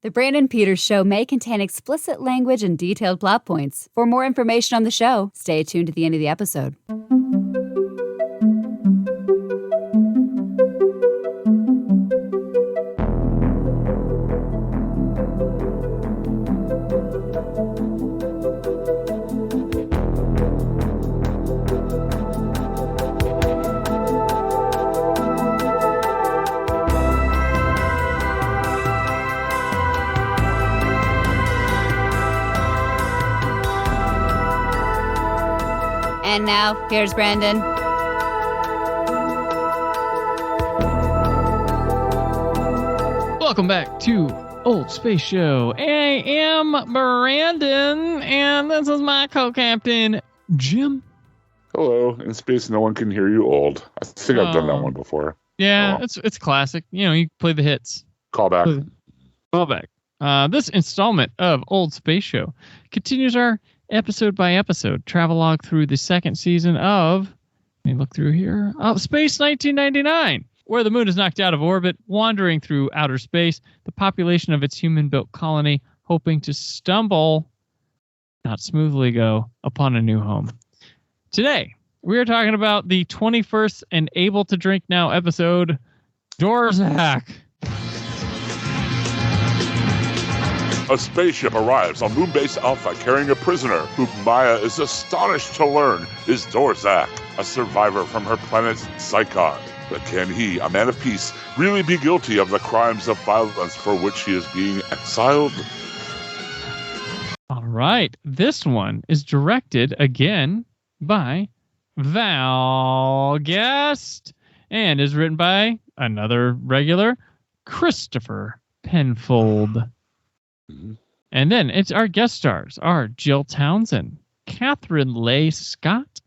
The Brandon Peters Show may contain explicit language and detailed plot points. For more information on the show, stay tuned to the end of the episode. And now, here's Brandon. Welcome back to Old Space Show. I am Brandon, and this is my co-captain, Jim. Hello. In space, no one can hear you old. I think I've done that one before. Yeah, it's classic. You know, you play the hits. Callback. This installment of Old Space Show continues our episode by episode travelogue through the second season of, let me look through here, Space 1999, where the moon is knocked out of orbit, wandering through outer space, the population of its human-built colony hoping to stumble, not smoothly go, upon a new home. Today, we are talking about the 21st and Able to Drink Now episode, Dorzak. A spaceship arrives on Moonbase Alpha carrying a prisoner who Maya is astonished to learn is Dorzak, a survivor from her planet Psychon. But can he, a man of peace, really be guilty of the crimes of violence for which he is being exiled? All right. This one is directed again by Val Guest and is written by another regular, Christopher Penfold. And then it's our guest stars are Jill Townsend, Catherine Leigh Scott,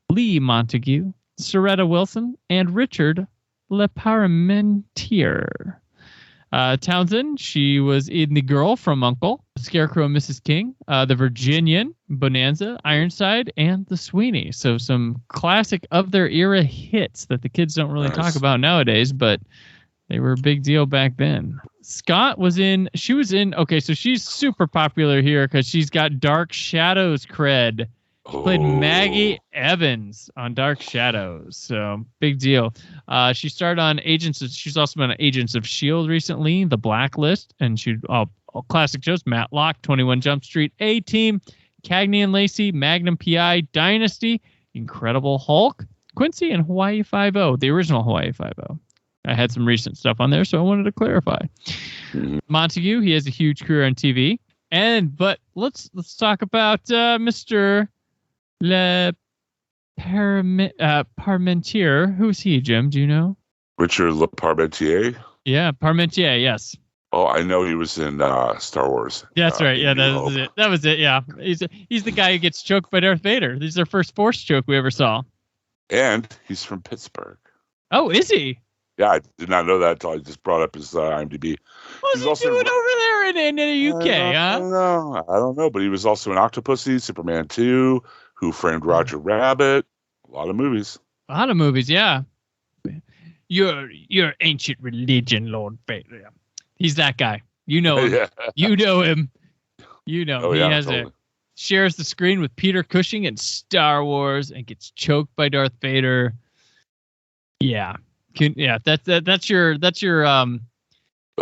Lee Montague, Soretta Wilson, and Richard LeParmentier. Townsend, she was in The Girl from U.N.C.L.E., Scarecrow and Mrs. King, The Virginian, Bonanza, Ironside, and The Sweeney. So some classic of their era hits that the kids don't really talk about nowadays, but they were a big deal back then. Scott was in, okay, so she's super popular here because she's got Dark Shadows cred. She played Maggie Evans on Dark Shadows, so big deal. She started on she's also been on Agents of S.H.I.E.L.D. recently, The Blacklist, and she all classic shows, Matlock, 21 Jump Street, A-Team, Cagney and Lacey, Magnum P.I., Dynasty, Incredible Hulk, Quincy, and Hawaii Five-0, the original Hawaii Five-0. I had some recent stuff on there, so I wanted to clarify. Montague, he has a huge career on TV. But let's talk about Mr. Parmentier. Who's he, Jim? Do you know? Richard LeParmentier? Yeah, Parmentier, yes. Oh, I know he was in Star Wars. That's right. Yeah, that was it. That was it, yeah. He's the guy who gets choked by Darth Vader. This is our first Force choke we ever saw. And he's from Pittsburgh. Oh, is he? Yeah, I did not know that until I just brought up his IMDb. What's he doing over there in the UK, I don't know, but he was also in Octopussy, Superman 2, Who Framed Roger Rabbit. A lot of movies. Yeah. Your ancient religion, Lord Vader. He's that guy. You know him. Yeah. You know him. You know. Shares the screen with Peter Cushing in Star Wars and gets choked by Darth Vader. Yeah. That's your the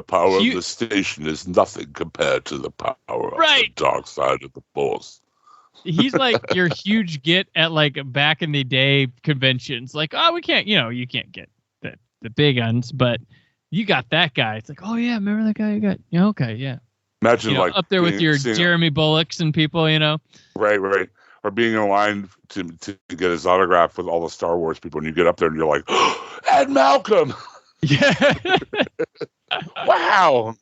power of the station is nothing compared to the power of the dark side of the Force. He's like your huge get at like back in the day conventions. Like, oh, you can't get the big guns, but you got that guy. It's like, oh yeah, remember that guy you got? Yeah, okay, yeah. Imagine like up there with your Jeremy Bullocks and people, Right. Or being in line to get his autograph with all the Star Wars people, and you get up there and you're like, oh, Ed Malcolm! Yeah. Wow!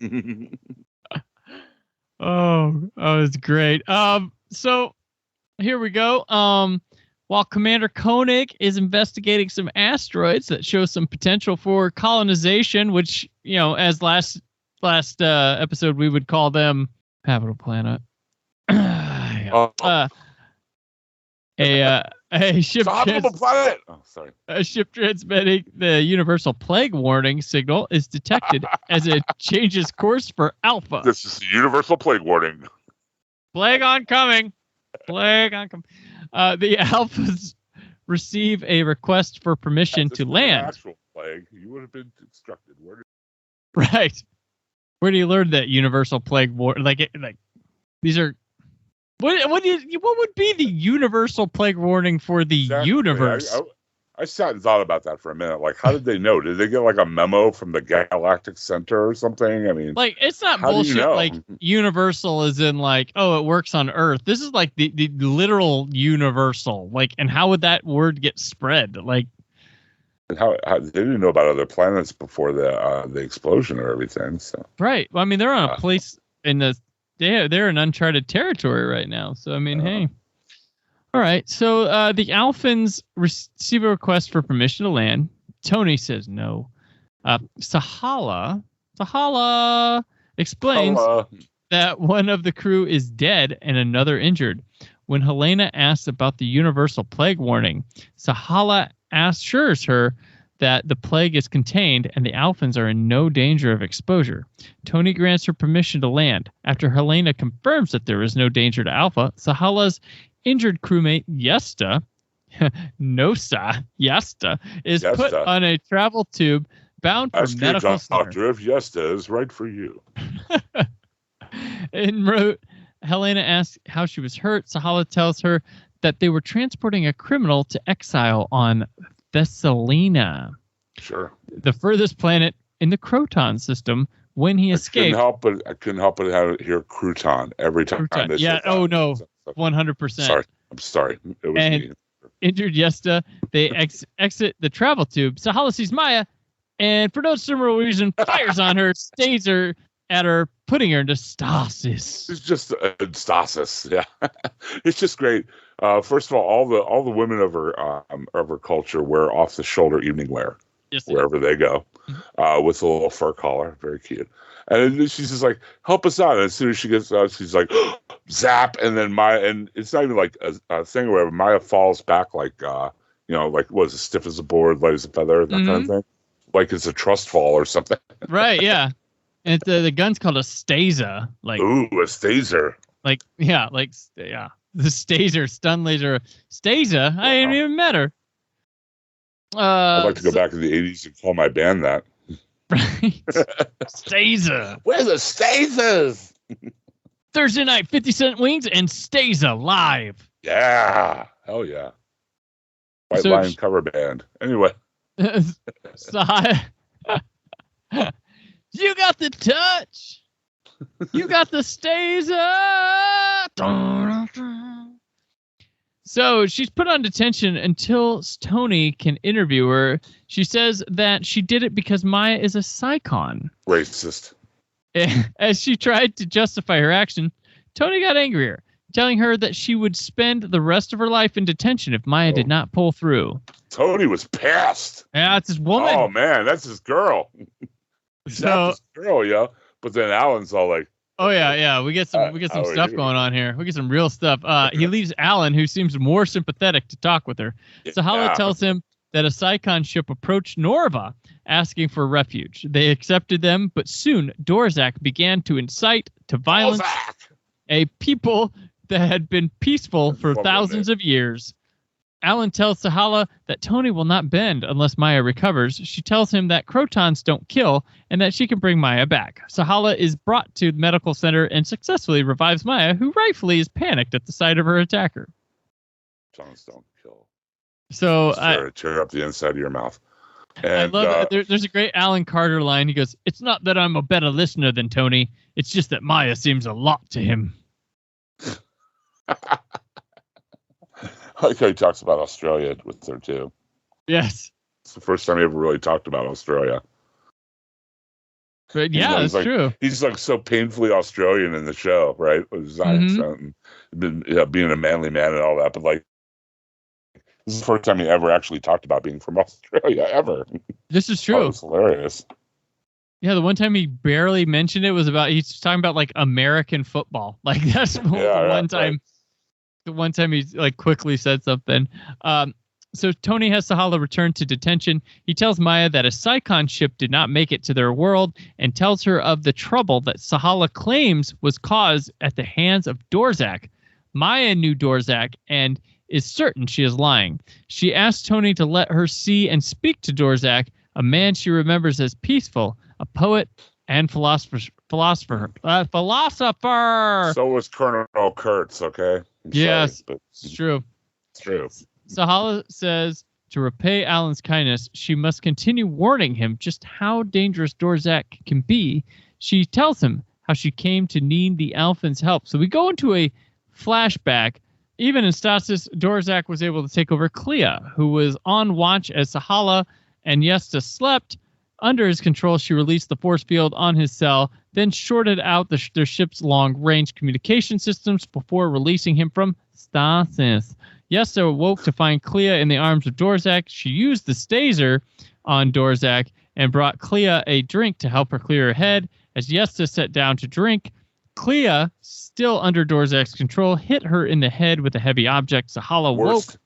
Oh, it's great. So here we go. While Commander Koenig is investigating some asteroids that show some potential for colonization, which, as last episode we would call them habitable planet. A ship, It's a habitable planet. Oh, sorry. a ship transmitting the universal plague warning signal is detected as it changes course for Alpha. This is the universal plague warning. Plague oncoming. Plague oncoming. The Alphas receive a request for permission to land. Actual plague, you would have been instructed. Right. Where do you learn that universal plague warning? Like these are. What would be the universal plague warning for the universe? I sat and thought about that for a minute. Like, how did they know? Did they get like a memo from the Galactic Center or something? I mean, like, it's not bullshit. You know? Like, universal is in like, oh, it works on Earth. This is like the literal universal. Like, and how would that word get spread? Like, how they didn't know about other planets before the explosion or everything. So right. Well, I mean, they're on a place in the. They're in uncharted territory right now. So, I mean, hey. All right. So the Alphans receive a request for permission to land. Tony says no. Sahala explains that one of the crew is dead and another injured. When Helena asks about the universal plague warning, Sahala assures her that the plague is contained and the Alphans are in no danger of exposure. Tony grants her permission to land. After Helena confirms that there is no danger to Alpha, Sahala's injured crewmate Yesta is put on a travel tube bound for medical center. Doctor if Yesta is right for you. En route, Helena asks how she was hurt. Sahala tells her that they were transporting a criminal to exile on Thessalina. Sure. The furthest planet in the Croton system. When he escaped, I couldn't help but hear Crouton every time. Crouton. Yeah. Oh no. 100%. Sorry. I'm sorry. It was me. Injured Yesta, they exit the travel tube. Sahala sees Maya, and for no discernible reason, fires on her, stays her at her, putting her into stasis. It's just stasis. Yeah. It's just great. First of all the women of her culture wear off the shoulder evening wear. Yes, wherever they go, with a little fur collar, very cute. And then she's just like, "Help us out!" And as soon as she gets out, she's like, "Zap!" And then and it's not even like a thing where Maya falls back like, like was as stiff as a board, light as a feather, that kind of thing, like it's a trust fall or something. Right? Yeah. And the gun's called a staser. Like, ooh, a staser. The staser, stun laser, staser. I didn't even met her. I'd like to go back to the 80s and call my band that. Right. Staser. Where's the Stasers? Thursday night, 50-cent wings and Staser live. Yeah. Hell yeah. White Lion cover band. Anyway. You got the touch. You got the Staser. So she's put on detention until Tony can interview her. She says that she did it because Maya is a psychon. Racist. As she tried to justify her action, Tony got angrier, telling her that she would spend the rest of her life in detention if Maya did not pull through. Tony was pissed. Yeah, it's his woman. Oh, man, that's his girl. That's his girl, yo. But then Alan's all like, oh yeah. We get some stuff going on here. We get some real stuff. He leaves Alan, who seems more sympathetic, to talk with her. Sahala tells him that a Psychon ship approached Norva, asking for refuge. They accepted them, but soon Dorzak began to incite to violence a people that had been peaceful for thousands of years. Alan tells Sahala that Tony will not bend unless Maya recovers. She tells him that Crotons don't kill and that she can bring Maya back. Sahala is brought to the medical center and successfully revives Maya, who rightfully is panicked at the sight of her attacker. Crotons don't kill. So tear up the inside of your mouth. And, I love it. There's a great Alan Carter line. He goes, "It's not that I'm a better listener than Tony. It's just that Maya seems a lot to him." I like how he talks about Australia with her, too. Yes. It's the first time he ever really talked about Australia. But yeah, that's true. He's like so painfully Australian in the show, right? With his accent and being a manly man and all that. But like, this is the first time he ever actually talked about being from Australia, ever. This is true. It was hilarious. Yeah, the one time he barely mentioned it was he's talking about like American football. Like that's one time. the one time he like quickly said something. So Tony has Sahala return to detention. He tells Maya that a Psychon ship did not make it to their world and tells her of the trouble that Sahala claims was caused at the hands of Dorzak. Maya knew Dorzak and is certain she is lying. She asks Tony to let her see and speak to Dorzak, a man she remembers as peaceful, a poet and philosopher. So was Colonel Kurtz, okay? Yes, sorry, but it's true. It's true. Sahala says to repay Alan's kindness, she must continue warning him just how dangerous Dorzak can be. She tells him how she came to need the Alphen's help. So we go into a flashback. Even in stasis, Dorzak was able to take over Clea, who was on watch as Sahala and Yesta slept. Under his control, she released the force field on his cell, then shorted out their ship's long-range communication systems before releasing him from stasis. Yesta awoke to find Clea in the arms of Dorzak. She used the staser on Dorzak and brought Clea a drink to help her clear her head. As Yesta sat down to drink, Clea, still under Dorzak's control, hit her in the head with a heavy object. Sahala woke.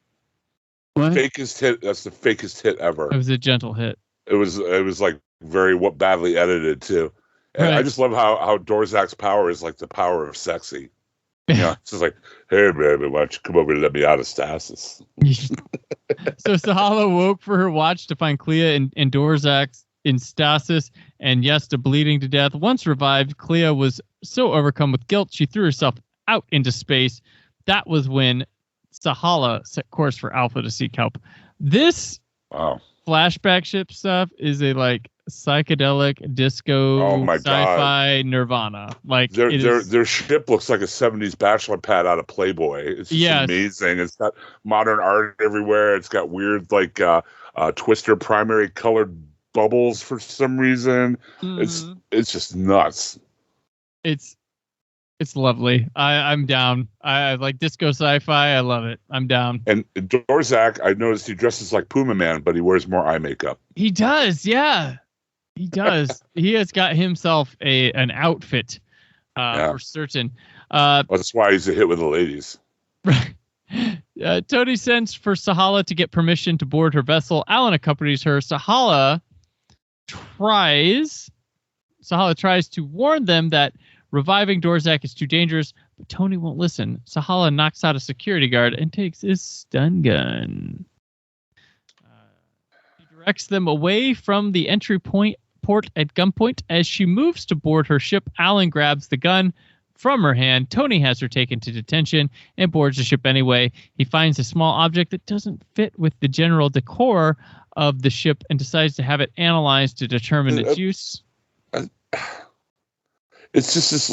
What? Fakest hit. That's the fakest hit ever. It was a gentle hit. It was like very badly edited too. And right. I just love how Dorzak's power is like the power of sexy. Yeah, it's just like, hey baby, why don't you come over and let me out of stasis? So Sahala woke for her watch to find Clea and Dorzak in stasis and Yesta bleeding to death. Once revived, Clea was so overcome with guilt she threw herself out into space. That was when Sahala set course for Alpha to seek help. This flashback ship stuff is a like psychedelic disco sci-fi nirvana. Like their ship looks like a 70s bachelor pad out of Playboy. It's just amazing. It's got modern art everywhere. It's got weird like twister primary colored bubbles for some reason. Mm-hmm. It's just nuts. It's lovely. I'm down. I like disco sci-fi. I love it. I'm down. And Dorzak, I noticed he dresses like Puma Man, but he wears more eye makeup. He does, yeah. He does. He has got himself an outfit for certain. That's why he's a hit with the ladies. Right. Tony sends for Sahala to get permission to board her vessel. Alan accompanies her. Sahala tries to warn them that reviving Dorzak is too dangerous, but Tony won't listen. Sahala knocks out a security guard and takes his stun gun. He directs them away from the entry port at gunpoint. As she moves to board her ship, Alan grabs the gun from her hand. Tony has her taken to detention and boards the ship anyway. He finds a small object that doesn't fit with the general decor of the ship and decides to have it analyzed to determine its use. It's just this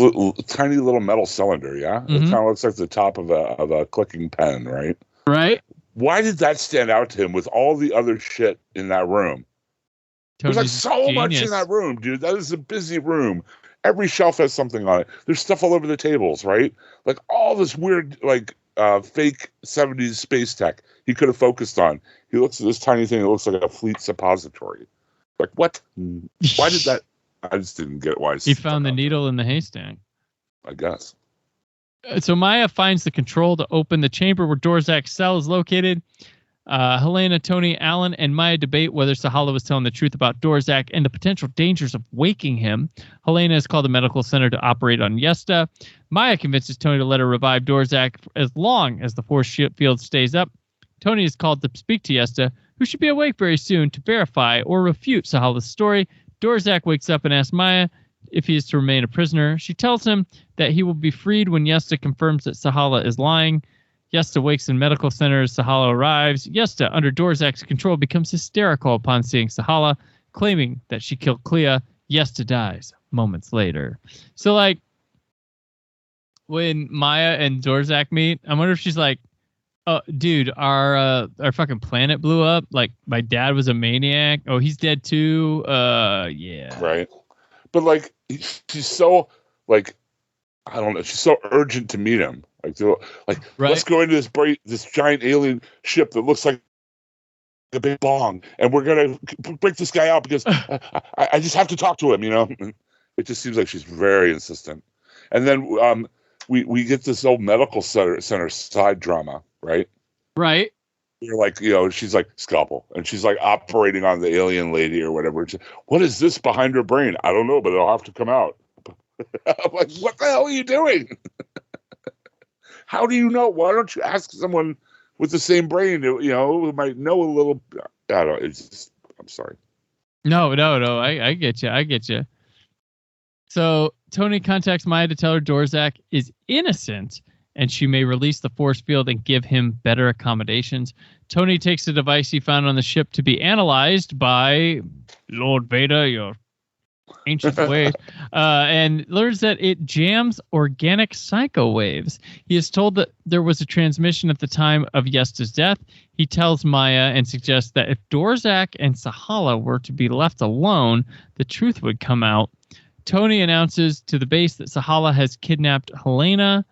tiny little metal cylinder, yeah? Mm-hmm. It kind of looks like the top of a clicking pen, right? Right. Why did that stand out to him with all the other shit in that room? There's like so much in that room, dude. That is a busy room. Every shelf has something on it. There's stuff all over the tables, right? Like all this weird, like fake 70s space tech he could have focused on. He looks at this tiny thing that looks like a fleet suppository. Like, what? Why did that? I just didn't get why. He found the needle in the haystack, I guess. So Maya finds the control to open the chamber where Dorzak's cell is located. Helena, Tony, Alan, and Maya debate whether Sahala was telling the truth about Dorzak and the potential dangers of waking him. Helena is called the medical center to operate on Yesta. Maya convinces Tony to let her revive Dorzak as long as the force field stays up. Tony is called to speak to Yesta, who should be awake very soon, to verify or refute Sahala's story. Dorzak wakes up and asks Maya if he is to remain a prisoner. She tells him that he will be freed when Yesta confirms that Sahala is lying. Yesta wakes in medical center as Sahala arrives. Yesta, under Dorzak's control, becomes hysterical upon seeing Sahala, claiming that she killed Clea. Yesta dies moments later. So, like, when Maya and Dorzak meet, I wonder if she's like, oh, dude, our fucking planet blew up. Like, my dad was a maniac. Oh, he's dead too. Yeah. Right. But like, she's so like, I don't know. She's so urgent to meet him. Right. Let's go into this giant alien ship that looks like a big bong, and we're gonna break this guy out because I just have to talk to him. You know, it just seems like she's very insistent. And then we get this old medical center side drama, right? Right. You're like, she's like scalpel, and she's like operating on the alien lady or whatever. What is this behind her brain? I don't know, but it'll have to come out. I'm like, what the hell are you doing? How do you know? Why don't you ask someone with the same brain, who might know a little? I don't. It's just, I'm sorry. No. I get you. So Tony contacts Maya to tell her Dorzak is innocent and she may release the force field and give him better accommodations. Tony takes the device he found on the ship to be analyzed by Lord Vader, your ancient ways, and learns that it jams organic psycho waves. He is told that there was a transmission at the time of Yesta's death. He tells Maya and suggests that if Dorzak and Sahala were to be left alone, the truth would come out. Tony announces to the base that Sahala has kidnapped Helena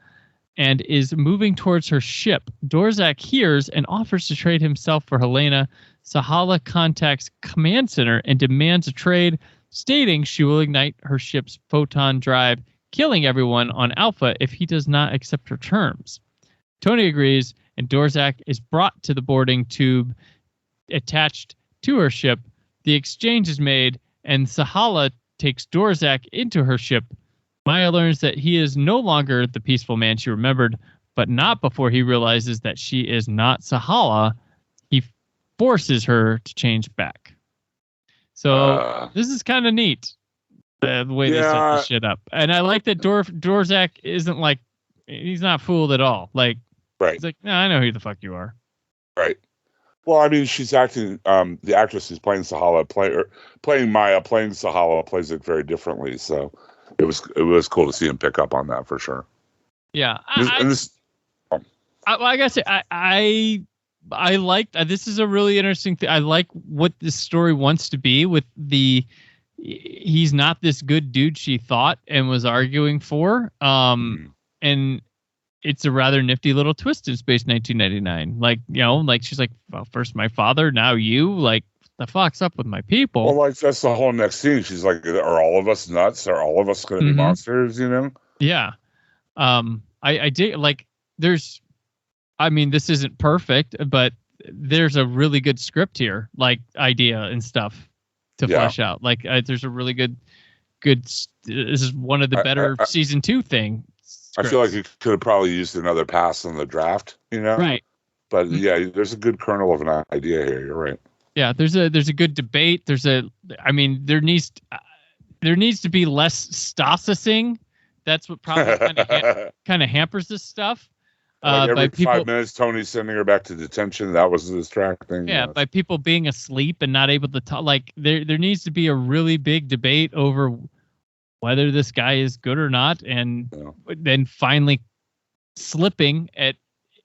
and is moving towards her ship. Dorzak hears and offers to trade himself for Helena. Sahala contacts Command Center and demands a trade, stating she will ignite her ship's photon drive, killing everyone on Alpha if he does not accept her terms. Tony agrees, and Dorzak is brought to the boarding tube attached to her ship. The exchange is made, and Sahala takes Dorzak into her ship. Maya learns that he is no longer the peaceful man she remembered, but not before he realizes that she is not Sahala. He forces her to change back. So this is kind of neat, the way they set this shit up. And I like that Dorzak isn't like, he's not fooled at all. Like, right. He's like, no, I know who the fuck you are. Right. Well, I mean, she's acting, the actress who's playing Sahala, playing Maya, playing Sahala, plays it very differently. So it was cool to see him pick up on that for sure. Yeah. Like I said, I like this is a really interesting thing. I like what this story wants to be with he's not this good dude she thought and was arguing for. And it's a rather nifty little twist in Space 1999. Like, like she's like, well, first my father, now you. Like, the fuck's up with my people? Well, like that's the whole next scene. She's like, are all of us nuts? Are all of us going to be monsters? Yeah. I did like. This isn't perfect, but there's a really good script here, like idea and stuff to flesh out. Like there's a really good. This is one of the better season 2 thing. I feel like you could have probably used another pass on the draft, Right. But there's a good kernel of an idea here. You're right. Yeah, there's a good debate. There needs to be less stasising. That's what probably kind of hampers this stuff. Like every 5 minutes, Tony's sending her back to detention. That was the distracting. Yeah, by people being asleep and not able to talk. Like there needs to be a really big debate over whether this guy is good or not, and then finally slipping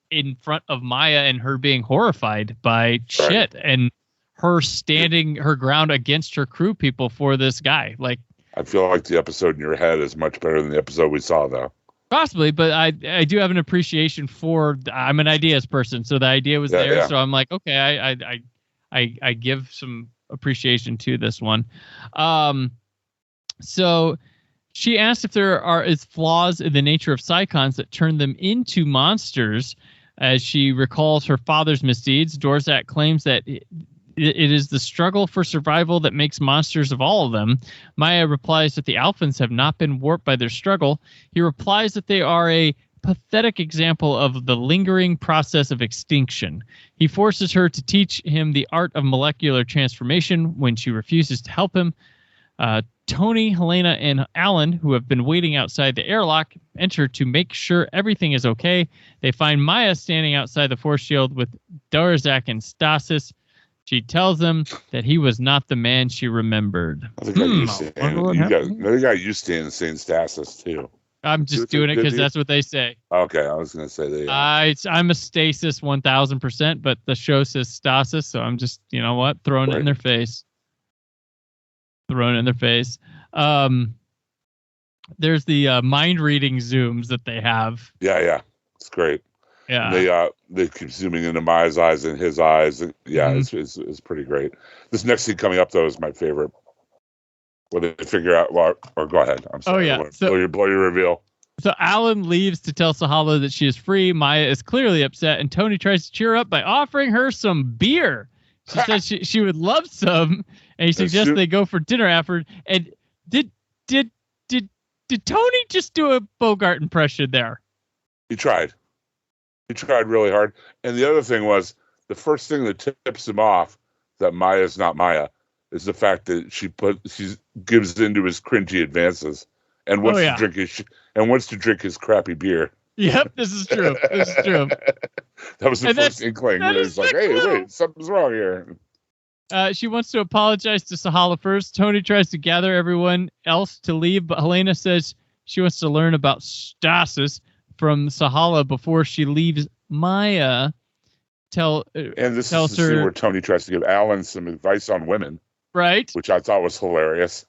in front of Maya and her being horrified by shit and her standing her ground against her crew people for this guy. Like, I feel like the episode in your head is much better than the episode we saw, though. Possibly, but I do have an appreciation for. I'm an ideas person, so the idea was there. Yeah. So I'm like, okay, I give some appreciation to this one. So she asked if there is flaws in the nature of Psychons that turn them into monsters. As she recalls her father's misdeeds, Dorzak claims that it is the struggle for survival that makes monsters of all of them. Maya replies that the Alphans have not been warped by their struggle. He replies that they are a pathetic example of the lingering process of extinction. He forces her to teach him the art of molecular transformation when she refuses to help him. Tony, Helena, and Alan, who have been waiting outside the airlock, enter to make sure everything is okay. They find Maya standing outside the force shield with Dorzak in stasis. She tells them that he was not the man she remembered. I think got used to saying stasis, too. I'm just doing it because that's what they say. Okay, I was going to say that. I'm a stasis 1,000%, but the show says stasis, so I'm just, throwing it in their face. There's the mind reading zooms that they have. Yeah, it's great. Yeah, they keep zooming into Maya's eyes and his eyes. It's pretty great. This next scene coming up though is my favorite, where they figure out. Or go ahead. I'm sorry. Oh yeah, blow your reveal. So Alan leaves to tell Sahala that she is free. Maya is clearly upset, and Tony tries to cheer her up by offering her some beer. She says she would love some, and he suggests they go for dinner after. And did Tony just do a Bogart impression there? He tried. He tried really hard. And the other thing was, the first thing that tips him off that Maya's not Maya is the fact that she gives into his cringy advances and wants to drink his crappy beer. Yep, this is true. This is true. That was the first inkling. It was like, hey, wait, something's wrong here. She wants to apologize to Sahala first. Tony tries to gather everyone else to leave, but Helena says she wants to learn about stasis from Sahala before she leaves. Maya and this is the scene where Tony tries to give Alan some advice on women. Right. Which I thought was hilarious.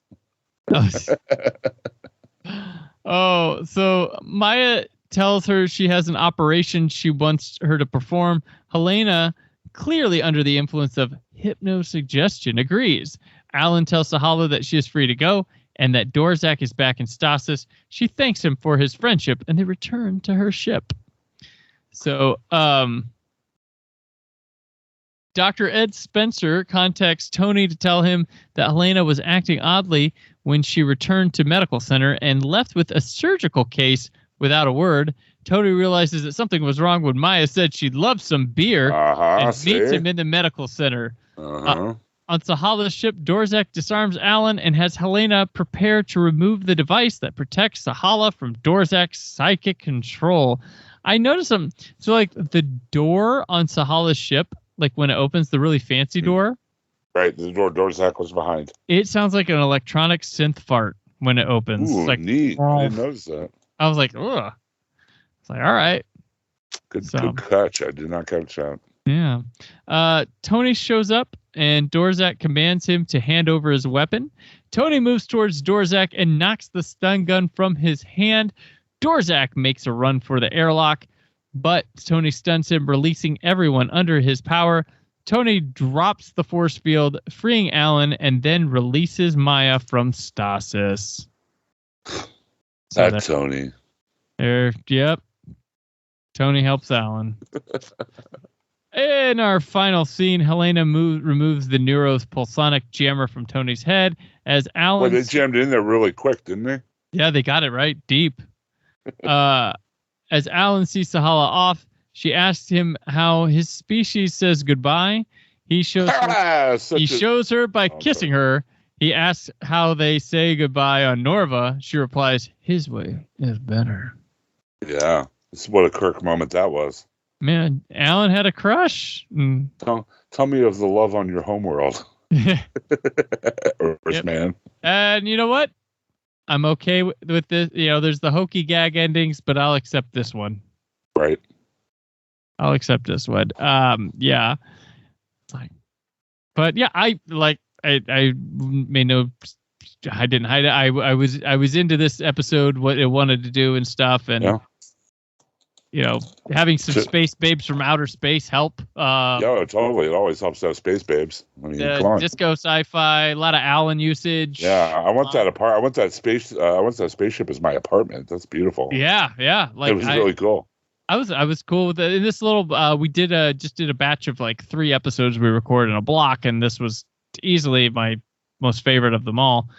So Maya tells her she has an operation she wants her to perform. Helena, clearly under the influence of hypnosuggestion, agrees. Alan tells Sahala that she is free to go and that Dorzak is back in stasis. She thanks him for his friendship, and they return to her ship. So, Dr. Ed Spencer contacts Tony to tell him that Helena was acting oddly when she returned to medical center and left with a surgical case without a word. Tony realizes that something was wrong when Maya said she loved some beer and meets him in the medical center. On Sahala's ship, Dorzak disarms Alan and has Helena prepare to remove the device that protects Sahala from Dorzak's psychic control. I noticed something. So, like, the door on Sahala's ship, like when it opens, the really fancy door. Right, the door Dorzak was behind. It sounds like an electronic synth fart when it opens. Ooh, like, neat. I didn't notice that. I was like, ugh. It's like, all right. Good catch. I did not catch that. Yeah. Tony shows up, and Dorzak commands him to hand over his weapon. Tony moves towards Dorzak and knocks the stun gun from his hand. Dorzak makes a run for the airlock, but Tony stuns him, releasing everyone under his power. Tony drops the force field, freeing Alan, and then releases Maya from stasis. Tony. Yep. Tony helps Alan. In our final scene, Helena removes the Neuro's pulsonic jammer from Tony's head as Alan... Well, they jammed it in there really quick, didn't they? Yeah, they got it right deep. As Alan sees Sahala off, she asks him how his species says goodbye. He shows her by kissing her. He asks how they say goodbye on Norva. She replies, his way is better. Yeah, this is what a Kirk moment that was. Man, Alan had a crush. Tell me of the love on your homeworld. Earth man. And you know what? I'm okay with this. You know, there's the hokey gag endings, but I'll accept this one. Right. I'll accept this one. Yeah. But yeah, I made no. I didn't hide it. I was into this episode, what it wanted to do and stuff, and you know, having some space babes from outer space help. Yeah, totally. It always helps to have space babes. I mean, come on. Disco sci-fi, a lot of Alan usage. Yeah, I want that I want that spaceship as my apartment. That's beautiful. Yeah. Like, it was really cool. I was cool with it. In this little, we just did a batch of like 3 episodes we recorded in a block, and this was easily my most favorite of them all.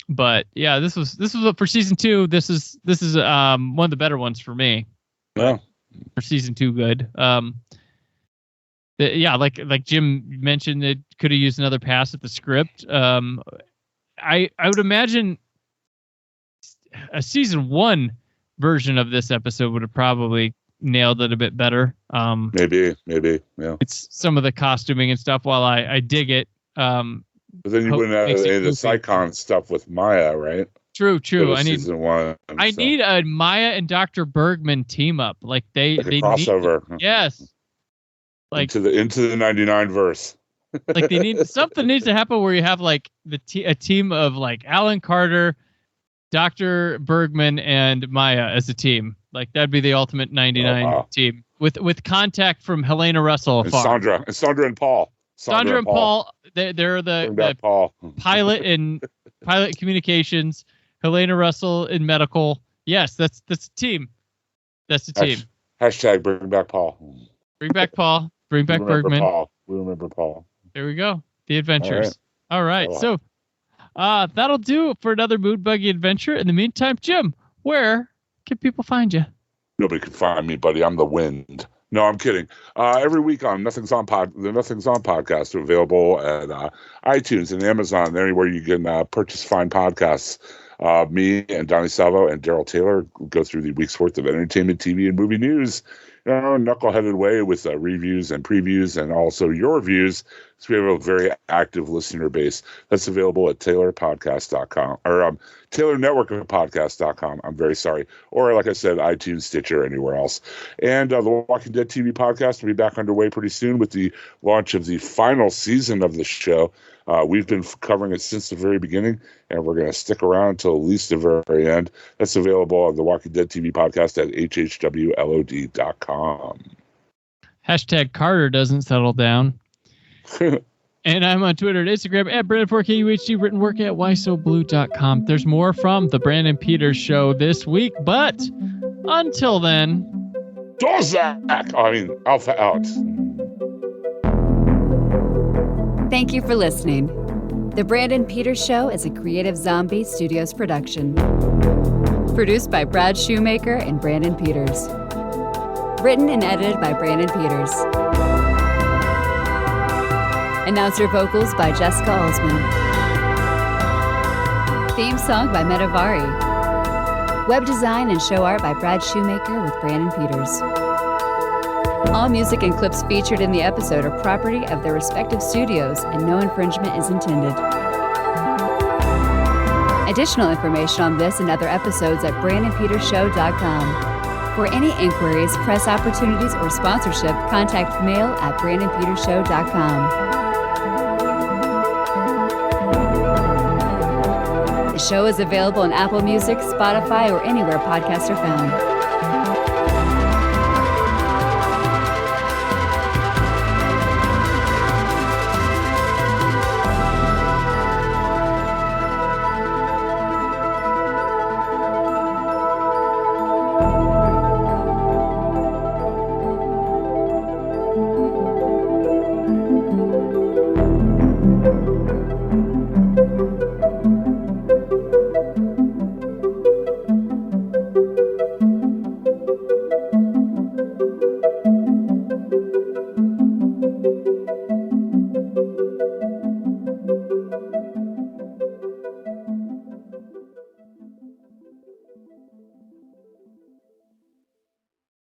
But yeah, this was for season 2. This is one of the better ones for me. Yeah. For season 2, good. Yeah, like Jim mentioned, it could have used another pass at the script. I would imagine a season 1 version of this episode would have probably nailed it a bit better. Maybe, yeah. It's some of the costuming and stuff. While I dig it, but then you wouldn't have any of the Psychon stuff with Maya, right? True. I need season 1. I need a Maya and Dr. Bergman team up. Like they crossover. Yes. Like into the 99 verse. Like they need something needs to happen where you have like a team of like Alan Carter, Dr. Bergman, and Maya as a team. Like that'd be the ultimate 99 team with contact from Helena Russell. And Sandra and Paul. Sandra and Paul. They're the pilot and pilot communications. Helena Russell in medical. Yes, that's a team. That's a team. Hashtag bring back Paul. Bring back Paul. Bring back Bergman. Paul. We remember Paul. There we go. The adventures. All right. So that'll do it for another Moon Buggy adventure. In the meantime, Jim, where can people find you? Nobody can find me, buddy. I'm the wind. No, I'm kidding. Every week on the Nothing's On podcast are available at iTunes and Amazon, anywhere you can purchase fine podcasts. Me and Donnie Salvo and Daryl Taylor go through the week's worth of entertainment, TV, and movie news, knuckleheaded way with reviews and previews, and also your views. So we have a very active listener base. That's available at TaylorPodcast.com or TaylorNetworkPodcast.com. I'm very sorry. Or like I said, iTunes, Stitcher, anywhere else. And the Walking Dead TV podcast will be back underway pretty soon with the launch of the final season of the show. We've been covering it since the very beginning, and we're going to stick around until at least the very end. That's available on the Walking Dead TV podcast at hhwlod.com. Hashtag Carter doesn't settle down. And I'm on Twitter and Instagram at Brandon4KUHD, written work at whysoblue.com. There's more from the Brandon Peters Show this week, but until then, Dorzak! Alpha out. Thank you for listening. The Brandon Peters Show is a Creative Zombie Studios production. Produced by Brad Shoemaker and Brandon Peters. Written and edited by Brandon Peters. Announcer vocals by Jessica Alsman. Theme song by Metavari. Web design and show art by Brad Shoemaker with Brandon Peters. All music and clips featured in the episode are property of their respective studios, and no infringement is intended. Additional information on this and other episodes at BrandonPetersShow.com. For any inquiries, press opportunities, or sponsorship, contact mail at BrandonPetersShow.com. The show is available on Apple Music, Spotify, or anywhere podcasts are found.